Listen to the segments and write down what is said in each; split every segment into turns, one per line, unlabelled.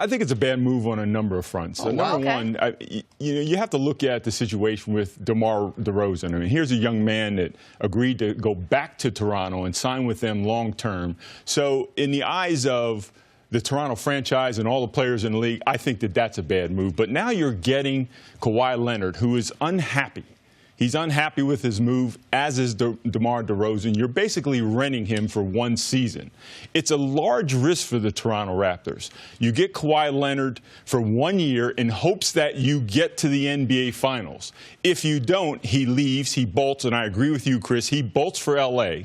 I think it's a bad move on a number of fronts. Number one, you have to look at the situation with DeMar DeRozan. I mean, here's a young man that agreed to go back to Toronto and sign with them long term. So in the eyes of the Toronto franchise and all the players in the league, I think that that's a bad move. But now you're getting Kawhi Leonard, who is unhappy. He's unhappy with his move, as is DeMar DeRozan. You're basically renting him for one season. It's a large risk for the Toronto Raptors. You get Kawhi Leonard for 1 year in hopes that you get to the NBA Finals. If you don't, he leaves, he bolts, and I agree with you, Chris, he bolts for L.A.,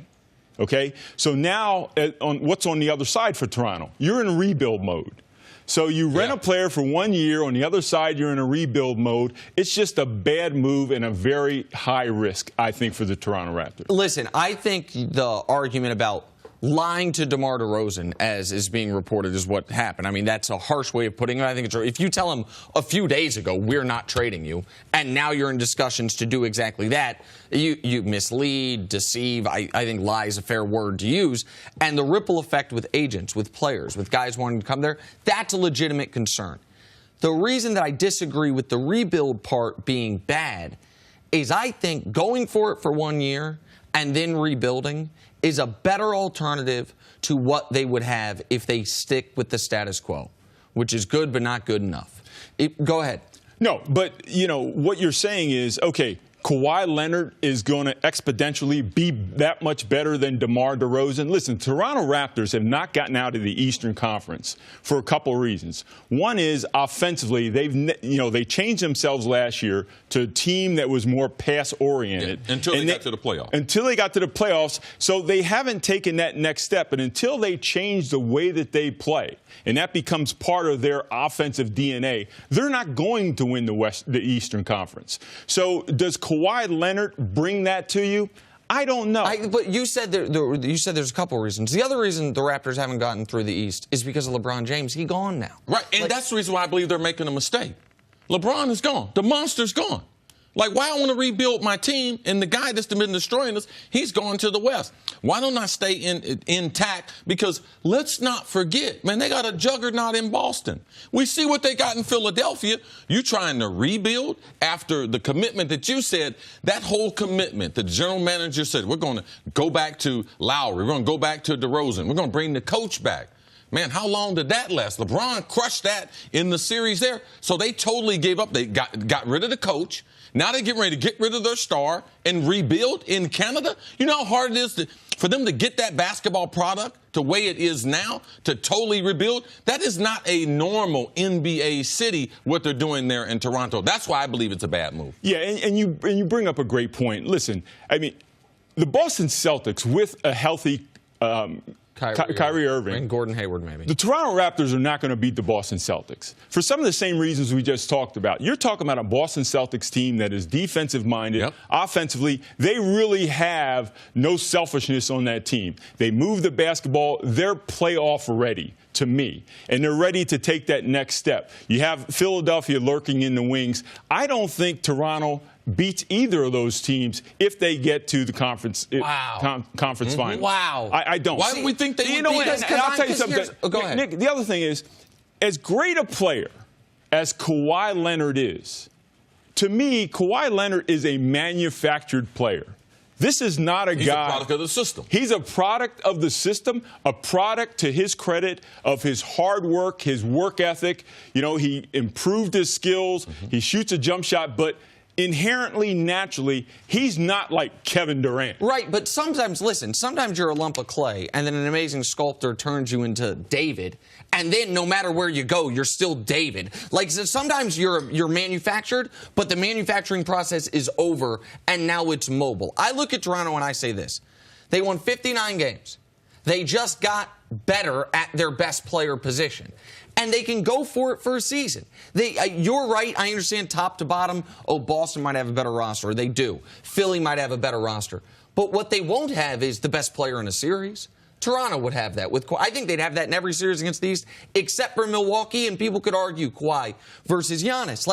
okay? So now, what's on the other side for Toronto? You're in rebuild mode. So you rent a player for 1 year. On the other side, you're in a rebuild mode. It's just a bad move and a very high risk, I think, for the Toronto Raptors.
Listen, I think the argument about lying to DeMar DeRozan, as is being reported, is what happened. I mean, that's a harsh way of putting it. I think it's if you tell him a few days ago, we're not trading you, and now you're in discussions to do exactly that, you mislead, deceive. I think lie is a fair word to use. And the ripple effect with agents, with players, with guys wanting to come there, that's a legitimate concern. The reason that I disagree with the rebuild part being bad is I think going for it for 1 year and then rebuilding is a better alternative to what they would have if they stick with the status quo, which is good but not good enough. Go ahead.
No, but, you know, what you're saying is, okay, Kawhi Leonard is going to exponentially be that much better than DeMar DeRozan. Listen, Toronto Raptors have not gotten out of the Eastern Conference for a couple of reasons. One is offensively, they changed themselves last year to a team that was more pass-oriented.
Yeah, until they got to the playoffs.
Until they got to the playoffs. So they haven't taken that next step. And until they change the way that they play, and that becomes part of their offensive DNA, they're not going to win the Eastern Conference. So does Kawhi Leonard bring that to you? I don't know.
But you said there's a couple of reasons. The other reason the Raptors haven't gotten through the East is because of LeBron James. He's gone now.
Right, and that's the reason why I believe they're making a mistake. LeBron is gone. The monster's gone. Like, why I want to rebuild my team, and the guy that's been destroying us, he's gone to the West. Why don't I stay intact? Because let's not forget, man, they got a juggernaut in Boston. We see what they got in Philadelphia. You trying to rebuild after the commitment that you said, that whole commitment, the general manager said, we're going to go back to Lowry. We're going to go back to DeRozan. We're going to bring the coach back. Man, how long did that last? LeBron crushed that in the series there. So they totally gave up. They got rid of the coach. Now they're getting ready to get rid of their star and rebuild in Canada. You know how hard it is for them to get that basketball product the way it is now, to totally rebuild? That is not a normal NBA city, what they're doing there in Toronto. That's why I believe it's a bad move.
Yeah, and you bring up a great point. Listen, I mean, the Boston Celtics with a healthy Kyrie Irving.
And Gordon Hayward, maybe.
The Toronto Raptors are not going to beat the Boston Celtics for some of the same reasons we just talked about. You're talking about a Boston Celtics team that is defensive-minded. Offensively, they really have no selfishness on that team. They move the basketball. They're playoff ready, to me, and they're ready to take that next step. You have Philadelphia lurking in the wings. I don't think Toronto beats either of those teams if they get to the conference final.
Wow.
I don't.
Why do we think they would?
And I'll tell you something.
Go ahead.
Nick, the other thing is, as great a player as Kawhi Leonard is, to me, Kawhi Leonard is a manufactured player. This is not a guy.
He's a product of the system.
He's a product of the system, a product, to his credit, of his hard work, his work ethic. You know, he improved his skills. He shoots a jump shot, but inherently, naturally, he's not like Kevin Durant.
Right, but sometimes, listen, sometimes you're a lump of clay, and then an amazing sculptor turns you into David, and then no matter where you go, you're still David. Like, so sometimes you're manufactured, but the manufacturing process is over, and now it's mobile. I look at Toronto and I say this. They won 59 games. They just got better at their best player position. And they can go for it for a season. You're right. I understand top to bottom. Oh, Boston might have a better roster. They do. Philly might have a better roster. But what they won't have is the best player in a series. Toronto would have that. I think they'd have that in every series against the East, except for Milwaukee, and people could argue Kawhi versus Giannis.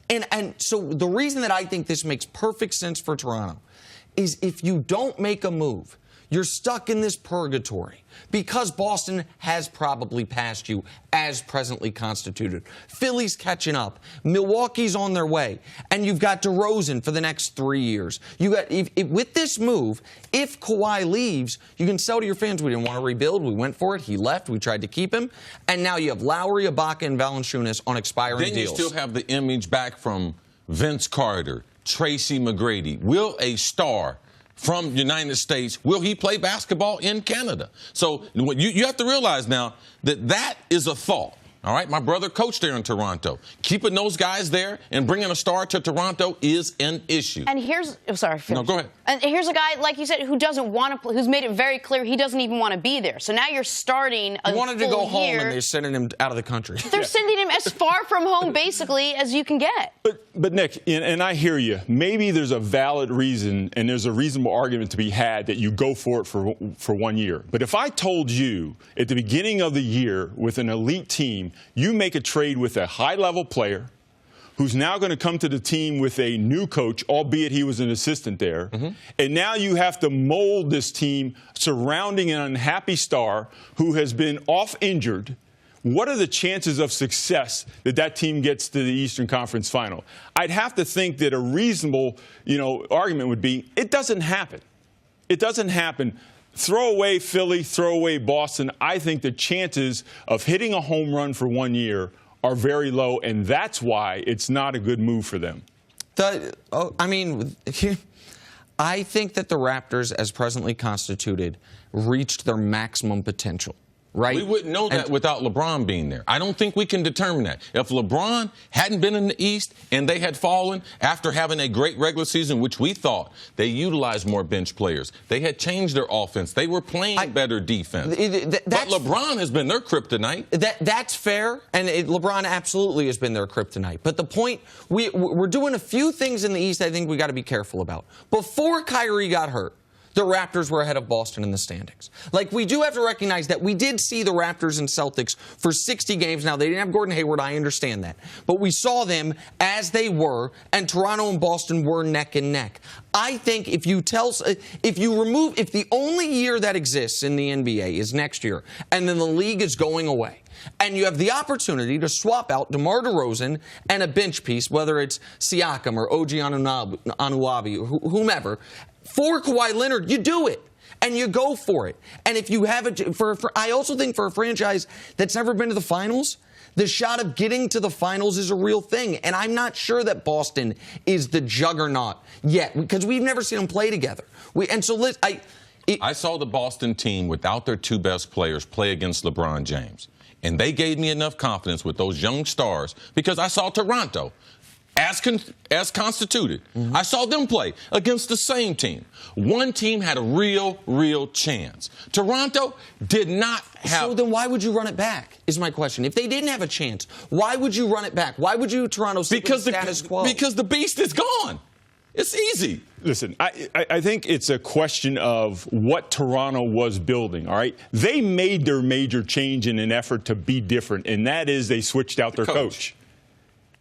And so the reason that I think this makes perfect sense for Toronto is if you don't make a move, You're stuck in this purgatory because Boston has probably passed you as presently constituted. Philly's catching up. Milwaukee's on their way. And you've got DeRozan for the next 3 years. With this move, if Kawhi leaves, you can sell to your fans, we didn't want to rebuild. We went for it. He left. We tried to keep him. And now you have Lowry, Ibaka, and Valanciunas on expiring deals.
Then you still have the image back from Vince Carter, Tracy McGrady. Will a star from the United States, will he play basketball in Canada? So you have to realize now that is a thought. All right, my brother coached there in Toronto. Keeping those guys there and bringing a star to Toronto is an issue.
And here's, sorry.
No, go ahead.
And here's a guy, like you said, who doesn't want to play, who's made it very clear he doesn't even want to be there. So now you're starting a
He wanted to go home,
year.
and they're sending him out of the country.
They're sending him as far from home, basically, as you can get.
But Nick, and I hear you. Maybe there's a valid reason and there's a reasonable argument to be had that you go for it for 1 year. But if I told you at the beginning of the year with an elite team, you make a trade with a high-level player who's now going to come to the team with a new coach, albeit he was an assistant there, and now you have to mold this team surrounding an unhappy star who has been off injured. What are the chances of success that team gets to the Eastern Conference Final? I'd have to think that a reasonable, argument would be it doesn't happen. It doesn't happen. Throw away Philly, throw away Boston. I think the chances of hitting a home run for 1 year are very low, and that's why it's not a good move for them.
I think that the Raptors, as presently constituted, reached their maximum potential. Right?
We wouldn't know that without LeBron being there. I don't think we can determine that. If LeBron hadn't been in the East and they had fallen after having a great regular season, which we thought they utilized more bench players, they had changed their offense. They were playing better defense. But LeBron has been their kryptonite.
That's fair, and LeBron absolutely has been their kryptonite. But the point, we're doing a few things in the East I think we got to be careful about. Before Kyrie got hurt, the Raptors were ahead of Boston in the standings. We do have to recognize that we did see the Raptors and Celtics for 60 games. Now, they didn't have Gordon Hayward. I understand that. But we saw them as they were, and Toronto and Boston were neck and neck. I think if the only year that exists in the NBA is next year, and then the league is going away, and you have the opportunity to swap out DeMar DeRozan and a bench piece, whether it's Siakam or OG Anunoby or whomever, for Kawhi Leonard, you do it. And you go for it. And if you have it, I also think for a franchise that's never been to the finals, the shot of getting to the finals is a real thing. And I'm not sure that Boston is the juggernaut yet, because we've never seen them play together.
I saw the Boston team without their two best players play against LeBron James. And they gave me enough confidence with those young stars because I saw Toronto as constituted. I saw them play against the same team. One team had a real chance. Toronto did not have.
So then why would you run it back, is my question. If they didn't have a chance, why would you run it back? Why would you, Toronto, stick with the status quo?
Because the beast is gone. It's easy.
Listen, I think it's a question of what Toronto was building, all right? They made their major change in an effort to be different, and that is they switched out their coach.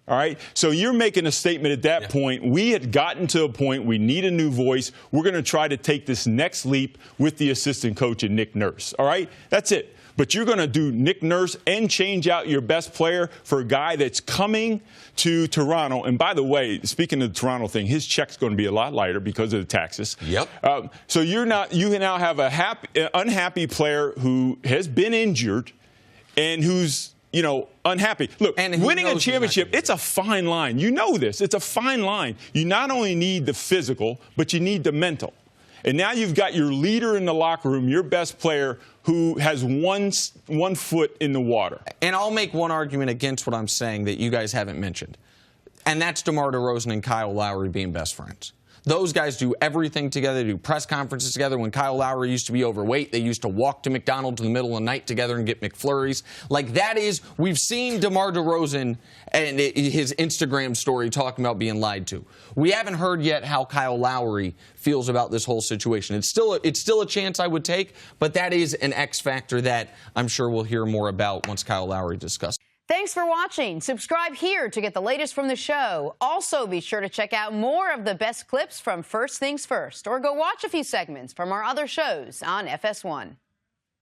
All right? So you're making a statement at that point. We had gotten to a point, we need a new voice. We're going to try to take this next leap with the assistant coach and Nick Nurse. All right? That's it. But you're going to do Nick Nurse and change out your best player for a guy that's coming to Toronto. And by the way, speaking of the Toronto thing, his check's going to be a lot lighter because of the taxes.
Yep.
So you now have a unhappy player who has been injured and who's unhappy. Look, winning a championship, it's a fine line. You know this. It's a fine line. You not only need the physical, but you need the mental. And now you've got your leader in the locker room, your best player, who has one foot in the water.
And I'll make one argument against what I'm saying that you guys haven't mentioned. And that's DeMar DeRozan and Kyle Lowry being best friends. Those guys do everything together. They do press conferences together. When Kyle Lowry used to be overweight, they used to walk to McDonald's in the middle of the night together and get McFlurries. We've seen DeMar DeRozan and his Instagram story talking about being lied to. We haven't heard yet how Kyle Lowry feels about this whole situation. It's still a chance I would take, but that is an X factor that I'm sure we'll hear more about once Kyle Lowry discusses.
Thanks for watching. Subscribe here to get the latest from the show. Also, be sure to check out more of the best clips from First Things First, or go watch a few segments from our other shows on FS1.